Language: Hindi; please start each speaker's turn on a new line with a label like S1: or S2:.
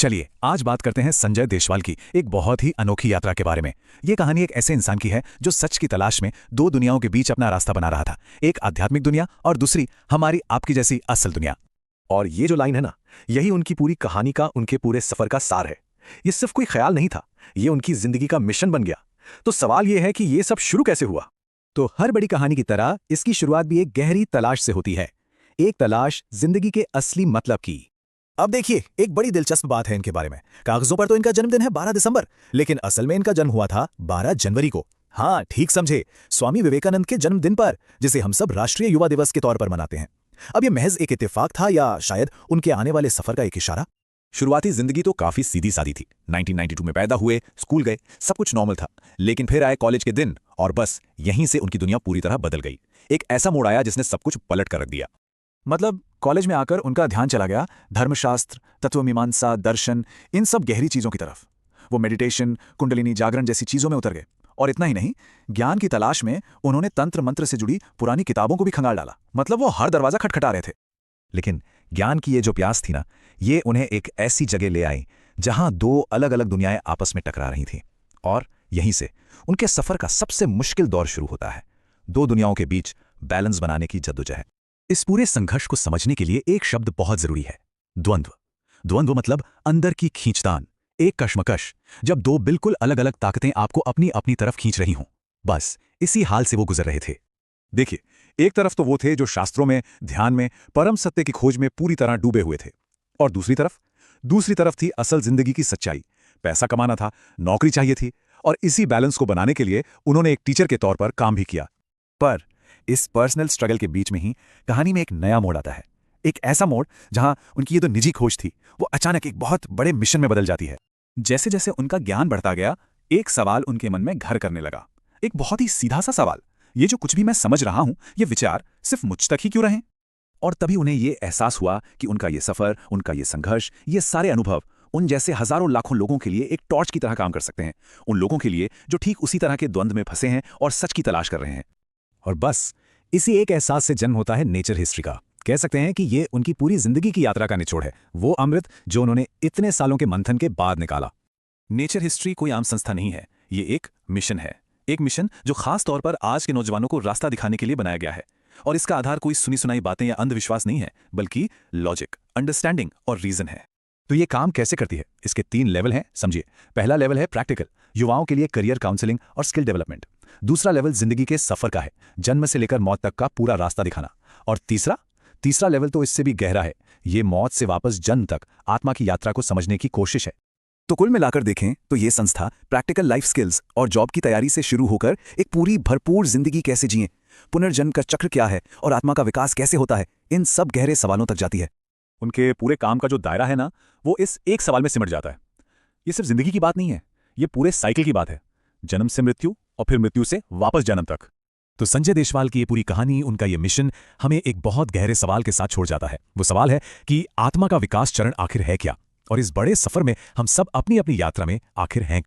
S1: चलिए आज बात करते हैं संजय देशवाल की एक बहुत ही अनोखी यात्रा के बारे में। ये कहानी एक ऐसे इंसान की है जो सच की तलाश में दो दुनियाओं के बीच अपना रास्ता बना रहा था, एक आध्यात्मिक दुनिया और दूसरी हमारी आपकी जैसी असल दुनिया।
S2: और ये जो लाइन है ना, यही उनकी पूरी कहानी का, उनके पूरे सफर का सार है। ये सिर्फ कोई ख्याल नहीं था, ये उनकी जिंदगी का मिशन बन गया। तो सवाल ये है कि ये सब शुरू कैसे हुआ।
S1: तो हर बड़ी कहानी की तरह इसकी शुरुआत भी एक गहरी तलाश से होती है, एक तलाश जिंदगी के असली मतलब की। अब देखिए, एक बड़ी दिलचस्प बात है इनके बारे में। कागजों पर तो इनका जन्मदिन है 12 दिसंबर, लेकिन असल में इनका जन्म हुआ था 12 जनवरी को। हाँ, ठीक समझे, स्वामी विवेकानंद के जन्मदिन पर, जिसे हम सब राष्ट्रीय युवा दिवस के तौर पर मनाते हैं। अब ये महज एक इत्तेफाक था या शायद उनके आने वाले सफर का एक इशारा?
S3: शुरुआती जिंदगी तो काफी सीधी सादी थी। 1992 में पैदा हुए, स्कूल गए, सब कुछ नॉर्मल था। लेकिन फिर आए कॉलेज के दिन और बस यहीं से उनकी दुनिया पूरी तरह बदल गई। एक ऐसा मोड़ आया जिसने सब कुछ पलट कर रख दिया।
S1: मतलब कॉलेज में आकर उनका ध्यान चला गया धर्मशास्त्र, तत्वमीमांसा, दर्शन, इन सब गहरी चीजों की तरफ। वो मेडिटेशन, कुंडलिनी जागरण जैसी चीजों में उतर गए। और इतना ही नहीं, ज्ञान की तलाश में उन्होंने तंत्र मंत्र से जुड़ी पुरानी किताबों को भी खंगाल डाला। मतलब वो हर दरवाजा खटखटा रहे थे।
S3: लेकिन ज्ञान की ये जो प्यास थी ना, ये उन्हें एक ऐसी जगह ले आई जहां दो अलग अलग दुनियाएं आपस में टकरा रही थीं। और यहीं से उनके सफर का सबसे मुश्किल दौर शुरू होता है, दो दुनियाओं के बीच बैलेंस बनाने की जद्दोजहद।
S1: इस पूरे संघर्ष को समझने के लिए एक शब्द बहुत जरूरी है, द्वंद्व। द्वंद्व मतलब अंदर की खींचतान, एक कश्मकश, जब दो बिल्कुल अलग अलग ताकतें आपको अपनी अपनी तरफ खींच रही हों। बस इसी हाल से वो गुजर रहे थे।
S3: देखिए, एक तरफ तो वो थे जो शास्त्रों में, ध्यान में, परम सत्य की खोज में पूरी तरह डूबे हुए थे। और दूसरी तरफ थी असल जिंदगी की सच्चाई। पैसा कमाना था, नौकरी चाहिए थी, और इसी बैलेंस को बनाने के लिए उन्होंने एक टीचर के तौर पर काम भी किया।
S1: पर इस पर्सनल स्ट्रगल के बीच में ही कहानी में एक नया मोड़ आता है। एक ऐसा मोड़ जहां उनकी ये तो निजी खोज थी, वो अचानक एक बहुत बड़े मिशन में बदल जाती है। जैसे जैसे उनका ज्ञान बढ़ता गया, एक सवाल उनके मन में घर करने लगा। एक बहुत ही सीधा सा सवाल, ये जो कुछ भी मैं समझ रहा हूं, ये विचार सिर्फ मुझ तक ही क्यों रहें? और तभी उन्हें ये एहसास हुआ कि उनका ये सफर, उनका ये संघर्ष, ये सारे अनुभव उन जैसे हजारों लाखों लोगों के लिए एक टॉर्च की तरह काम कर सकते हैं। उन लोगों के लिए जो ठीक उसी तरह के द्वंद्व में फंसे हैं और सच की तलाश कर रहे हैं। और बस इसी एक एहसास से जन्म होता है नेचर हिस्ट्री का। कह सकते हैं कि ये उनकी पूरी जिंदगी की यात्रा का निचोड़ है, वो अमृत जो उन्होंने इतने सालों के मंथन के बाद निकाला। नेचर हिस्ट्री कोई आम संस्था नहीं है, ये एक मिशन है। एक मिशन जो खास तौर पर आज के नौजवानों को रास्ता दिखाने के लिए बनाया गया है। और इसका आधार कोई सुनी सुनाई बातें या अंधविश्वास नहीं है, बल्कि लॉजिक, अंडरस्टैंडिंग और रीजन है। तो ये काम कैसे करती है? इसके 3 लेवल हैं, समझिए। पहला लेवल है प्रैक्टिकल, युवाओं के लिए करियर काउंसलिंग और स्किल डेवलपमेंट। दूसरा लेवल जिंदगी के सफर का है, जन्म से लेकर मौत तक का पूरा रास्ता दिखाना। और तीसरा लेवल तो इससे भी गहरा है, ये मौत से वापस जन्म तक आत्मा की यात्रा को समझने की कोशिश है। तो कुल मिलाकर देखें तो ये संस्था प्रैक्टिकल लाइफ स्किल्स और जॉब की तैयारी से शुरू होकर एक पूरी भरपूर जिंदगी कैसे जिएं, पुनर्जन्म का चक्र क्या है और आत्मा का विकास कैसे होता है, इन सब गहरे सवालों तक जाती है।
S3: उनके पूरे काम का जो दायरा है ना, वो इस एक सवाल में सिमट जाता है। ये सिर्फ जिंदगी की बात नहीं है, ये पूरे साइकिल की बात है, जन्म से मृत्यु और फिर मृत्यु से वापस जन्म तक।
S1: तो संजय देशवाल की ये पूरी कहानी, उनका ये मिशन हमें एक बहुत गहरे सवाल के साथ छोड़ जाता है। वो सवाल है कि आत्मा का विकास चरण आखिर है क्या, और इस बड़े सफर में हम सब अपनी अपनी यात्रा में आखिर हैं